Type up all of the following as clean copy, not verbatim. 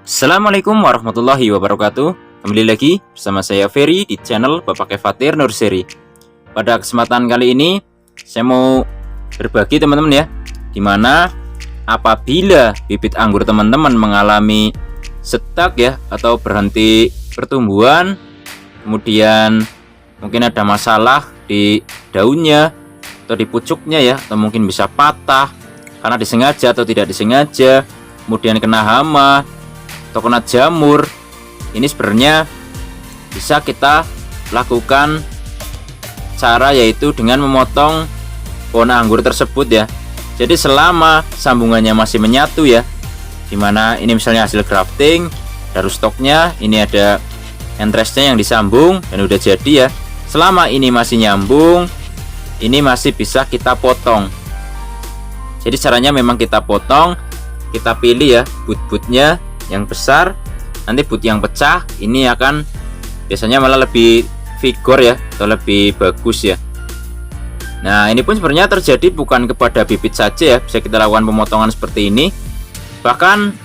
Assalamualaikum warahmatullahi wabarakatuh. Kembali lagi bersama saya Ferry di channel Bapak Kefatir Nursery. Pada kesempatan kali ini saya mau berbagi teman-teman ya, dimana apabila bibit anggur teman-teman mengalami stuck ya atau berhenti pertumbuhan, kemudian mungkin ada masalah di daunnya atau di pucuknya ya, atau mungkin bisa patah karena disengaja atau tidak disengaja, kemudian kena hama atau kena jamur. Ini sebenarnya bisa kita lakukan cara yaitu dengan memotong pohon anggur tersebut ya. Jadi selama sambungannya masih menyatu ya, dimana ini misalnya hasil grafting, dari stoknya ini ada entrestnya yang disambung dan udah jadi ya. Selama ini masih nyambung, ini masih bisa kita potong. Jadi caranya memang kita potong, kita pilih ya but-butnya yang besar. Nanti but yang pecah ini akan biasanya malah lebih vigor ya, atau lebih bagus ya. Nah ini pun sebenarnya terjadi bukan kepada bibit saja ya, bisa kita lakukan pemotongan seperti ini. Bahkan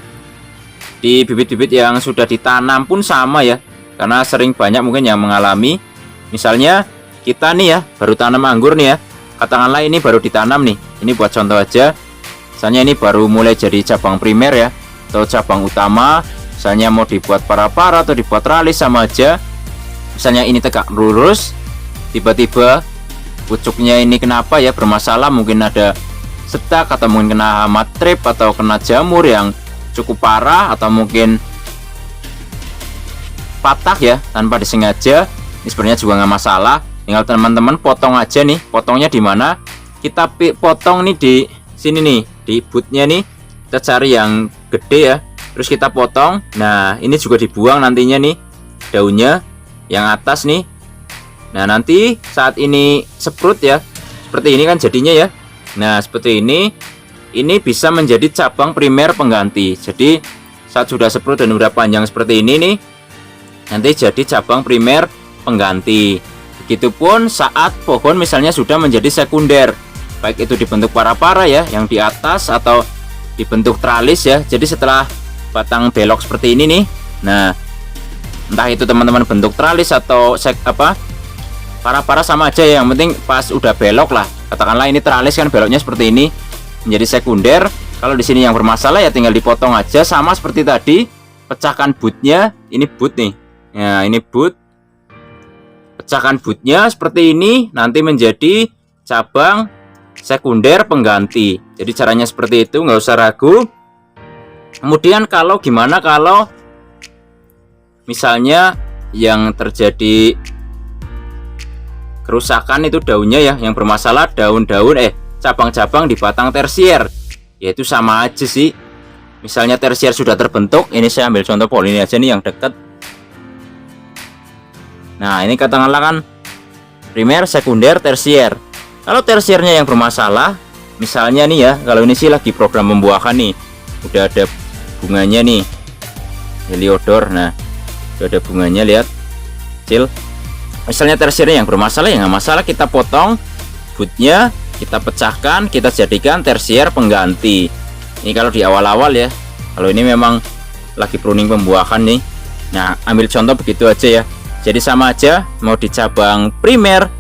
di bibit-bibit yang sudah ditanam pun sama ya, karena sering banyak mungkin yang mengalami, misalnya kita nih ya baru tanam anggur nih ya, katakanlah ini baru ditanam nih, ini buat contoh aja, misalnya ini baru mulai jadi cabang primer ya, atau cabang utama, misalnya mau dibuat para-para atau dibuat tralis sama aja. Misalnya ini tegak lurus, tiba-tiba pucuknya ini kenapa ya bermasalah, mungkin ada stuck atau mungkin kena hama trip atau kena jamur yang cukup parah, atau mungkin patah ya tanpa disengaja. Ini sebenarnya juga nggak masalah, tinggal teman-teman potong aja nih. Potongnya di mana? Kita potong nih di sini nih, di bootnya nih, kita cari yang gede ya, terus kita potong. Nah ini juga dibuang nantinya nih daunnya yang atas nih. Nah nanti saat ini seprut ya, seperti ini kan jadinya ya. Nah seperti ini bisa menjadi cabang primer pengganti. Jadi saat sudah seprut dan udah panjang seperti ini nih, nanti jadi cabang primer pengganti. Begitupun saat pohon misalnya sudah menjadi sekunder, baik itu dibentuk para-para ya yang di atas atau dibentuk tralis ya. Jadi setelah batang belok seperti ini nih, nah entah itu teman-teman bentuk tralis atau para-para sama aja ya, yang penting pas udah belok lah, katakanlah ini tralis kan beloknya seperti ini menjadi sekunder. Kalau di sini yang bermasalah ya tinggal dipotong aja, sama seperti tadi, pecahkan bootnya. Ini boot nih, nah ini boot, pecahkan bootnya seperti ini, nanti menjadi cabang sekunder pengganti. Jadi caranya seperti itu, nggak usah ragu. Kemudian gimana kalau misalnya yang terjadi kerusakan itu daunnya ya, yang bermasalah daun-daun cabang-cabang di batang tersier, yaitu sama aja sih. Misalnya tersier sudah terbentuk, ini saya ambil contoh pohon ini aja nih yang dekat. Nah ini katakanlah kan primer, sekunder, tersier. Kalau tersiernya yang bermasalah, misalnya nih ya, kalau ini sih lagi program membuahkan nih, udah ada bunganya nih, heliodor. Nah udah ada bunganya, lihat kecil. Misalnya tersiernya yang bermasalah, ya nggak masalah, kita potong bootnya, kita pecahkan, kita jadikan tersier pengganti. Ini kalau di awal-awal ya, kalau ini memang lagi pruning pembuahan nih. Nah ambil contoh begitu aja ya. Jadi sama aja, mau di cabang primer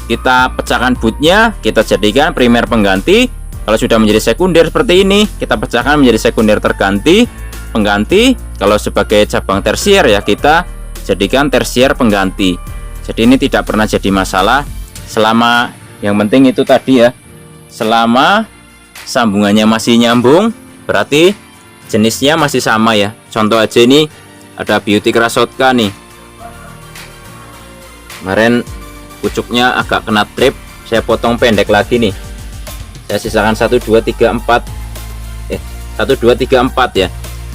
kita pecahkan bootnya, kita jadikan primer pengganti. Kalau sudah menjadi sekunder seperti ini, kita pecahkan menjadi sekunder terganti pengganti. Kalau sebagai cabang tersier ya kita jadikan tersier pengganti. Jadi ini tidak pernah jadi masalah, selama yang penting itu tadi ya, selama sambungannya masih nyambung, berarti jenisnya masih sama ya. Contoh aja ini ada Beauty Krasotka nih, kemarin pucuknya agak kena trip, saya potong pendek lagi nih, saya sisakan 1 2 3 4 1 2 3 4 ya.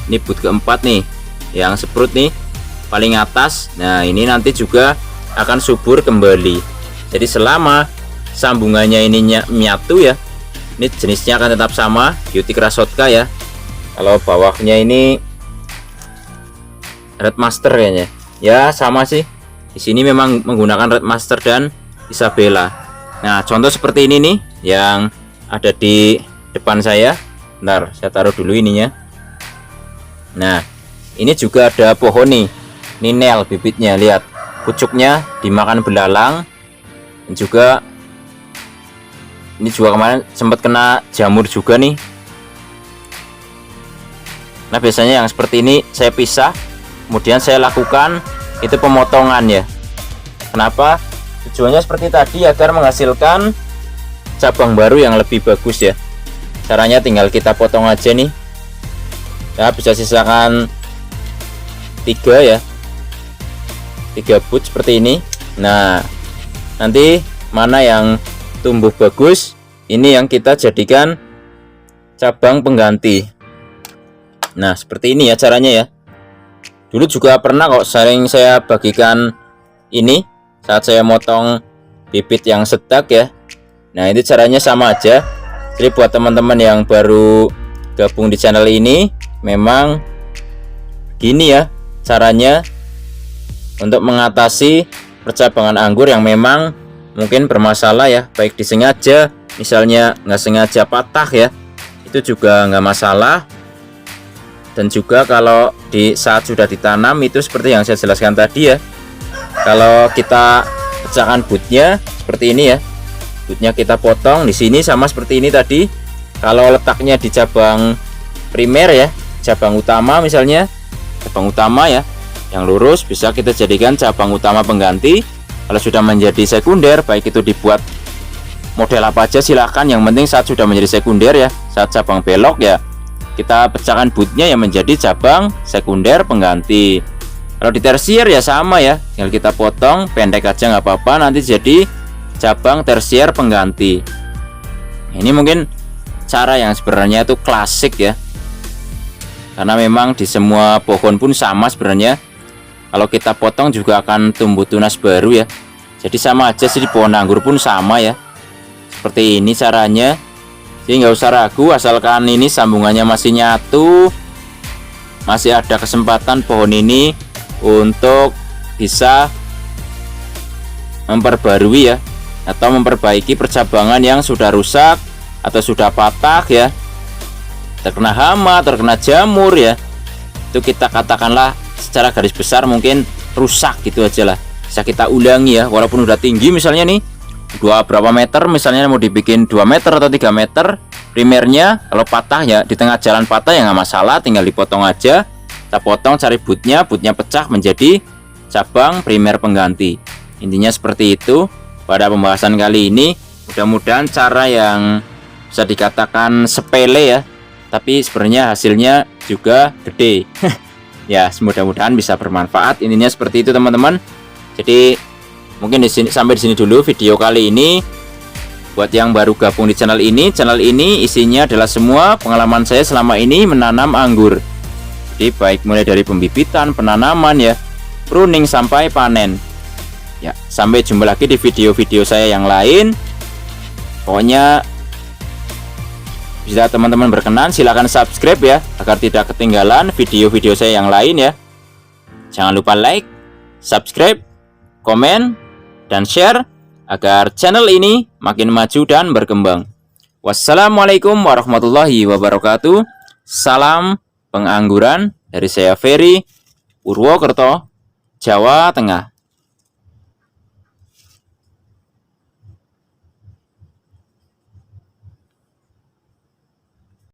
Ini boot keempat nih yang seprut nih paling atas. Nah ini nanti juga akan subur kembali. Jadi selama sambungannya ini menyatu ya, ini jenisnya akan tetap sama, Beauty Krasotka ya. Kalau bawahnya ini Red Master kayaknya ya, sama sih. Di sini memang menggunakan Red Master dan Isabella. Nah contoh seperti ini nih yang ada di depan saya. Bentar, saya taruh dulu ininya. Nah Ini juga ada pohon nih, ninel bibitnya, lihat pucuknya dimakan belalang. Dan juga ini juga kemarin sempat kena jamur juga nih. Nah biasanya yang seperti ini saya pisah, kemudian saya lakukan itu pemotongan ya. Kenapa? Tujuannya seperti tadi, agar menghasilkan cabang baru yang lebih bagus ya. Caranya tinggal kita potong aja nih. Ya bisa sisakan 3 ya, 3 but seperti ini. Nah nanti mana yang tumbuh bagus, ini yang kita jadikan cabang pengganti. Nah seperti ini ya caranya ya. Dulu juga pernah kok sering saya bagikan ini saat saya motong bibit yang sedak ya. Nah itu caranya sama aja. Jadi buat teman-teman yang baru gabung di channel ini, memang gini ya caranya untuk mengatasi percabangan anggur yang memang mungkin bermasalah ya, baik disengaja, misalnya nggak sengaja patah ya, itu juga nggak masalah. Dan juga kalau di saat sudah ditanam itu seperti yang saya jelaskan tadi ya, kalau kita pecahkan butnya seperti ini ya, butnya kita potong di sini sama seperti ini tadi. Kalau letaknya di cabang primer ya, cabang utama misalnya, cabang utama ya yang lurus, bisa kita jadikan cabang utama pengganti. Kalau sudah menjadi sekunder, baik itu dibuat model apa aja silahkan, yang penting saat sudah menjadi sekunder ya, saat cabang belok ya kita pecahkan butnya yang menjadi cabang sekunder pengganti. Kalau di tersier ya sama ya, tinggal kita potong pendek aja nggak apa-apa, nanti jadi cabang tersier pengganti. Ini mungkin cara yang sebenarnya itu klasik ya, karena memang di semua pohon pun sama sebenarnya. Kalau kita potong juga akan tumbuh tunas baru ya, jadi sama aja sih. Di pohon anggur pun sama ya, seperti ini caranya. Jadi nggak usah ragu, asalkan ini sambungannya masih nyatu, masih ada kesempatan pohon ini untuk bisa memperbarui ya, atau memperbaiki percabangan yang sudah rusak atau sudah patah ya, terkena hama, terkena jamur ya. Itu kita katakanlah secara garis besar mungkin rusak gitu aja lah. Bisa kita ulangi ya, walaupun udah tinggi misalnya nih berapa meter, misalnya mau dibikin 2 meter atau 3 meter primernya, kalau patah ya di tengah jalan patah ya nggak masalah, tinggal dipotong aja. Kita potong, cari butnya pecah menjadi cabang primer pengganti. Intinya seperti itu pada pembahasan kali ini. Mudah-mudahan cara yang bisa dikatakan sepele ya, tapi sebenarnya hasilnya juga gede. Ya mudah-mudahan bisa bermanfaat. Intinya seperti itu teman-teman. Jadi mungkin sampai di sini dulu video kali ini. Buat yang baru gabung di channel ini isinya adalah semua pengalaman saya selama ini menanam anggur. Jadi baik mulai dari pembibitan, penanaman ya, pruning sampai panen. Ya, sampai jumpa lagi di video-video saya yang lain. Pokoknya bisa teman-teman berkenan silahkan subscribe ya, agar tidak ketinggalan video-video saya yang lain ya. Jangan lupa like, subscribe, komen, dan share agar channel ini makin maju dan berkembang. Wassalamualaikum warahmatullahi wabarakatuh. Salam pengangguran dari saya Ferry, Purwokerto, Jawa Tengah.